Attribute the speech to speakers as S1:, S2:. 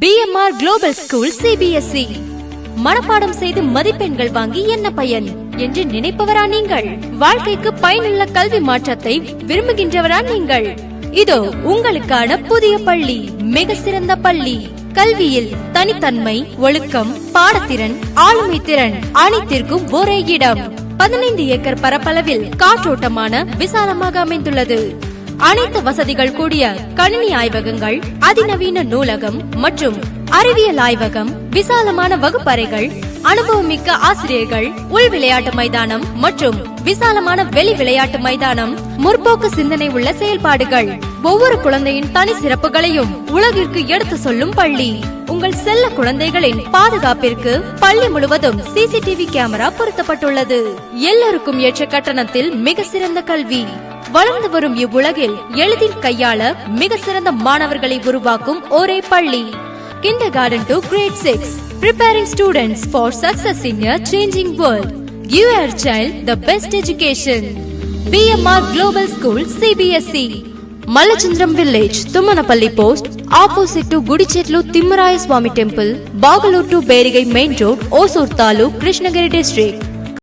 S1: BMR Global School CBSE மனப்பாடம் செய்து மதிப்பெண்கள் வாங்கி என்ன பயன் என்று நினைப்பவரா நீங்கள்? வாழ்க்கைக்கு பயனுள்ள கல்வி மாற்றத்தை விரும்புகின்றவரா நீங்கள்? இதோ உங்களுக்கான புதிய பள்ளி, மிக சிறந்த பள்ளி. கல்வியில் தனித்தன்மை, ஒழுக்கம், பாடத்திறன், ஆளுமை திறன் அனைத்திற்கும் ஒரே இடம். 15 ஏக்கர் பரப்பளவில் காற்றோட்டமான விசாலமாக அமைந்துள்ளது. அனைத்து வசதிகள் கூடிய கணினி ஆய்வகங்கள், அதிநவீன நூலகம் மற்றும் அறிவியல் ஆய்வகம், விசாலமான வகுப்பறைகள், அனுபவமிக்க ஆசிரியர்கள், உள் விளையாட்டு மைதானம் மற்றும் விசாலமான வெளி விளையாட்டு மைதானம், முற்போக்கு சிந்தனை உள்ள செயல்பாடுகள், ஒவ்வொரு குழந்தையின் தனி சிறப்புகளையும் உலகிற்கு எடுத்து சொல்லும் பள்ளி. உங்கள் செல்ல குழந்தைகளின் பாதுகாப்பிற்கு பள்ளி முழுவதும் CCTV கேமரா பொருத்தப்பட்டுள்ளது. எல்லோருக்கும் ஏற்ற கட்டணத்தில் மிக சிறந்த கல்வி. வளர்ந்து வரும் இவ்வுலகில் எளிதில் கையாள மிக சிறந்த மாணவர்களை உருவாக்கும் ஒரே பள்ளி. Kindergarten to grade 6, preparing students for success in a changing world. Give your child the best education. BMR Global School CBSE, Malachandram Village, Tummanapalli Post, opposite to Gudichetlu Timmaraya Swami Temple, Bagalur to Berigai Main Road, Osur Taluk, Krishnagiri District.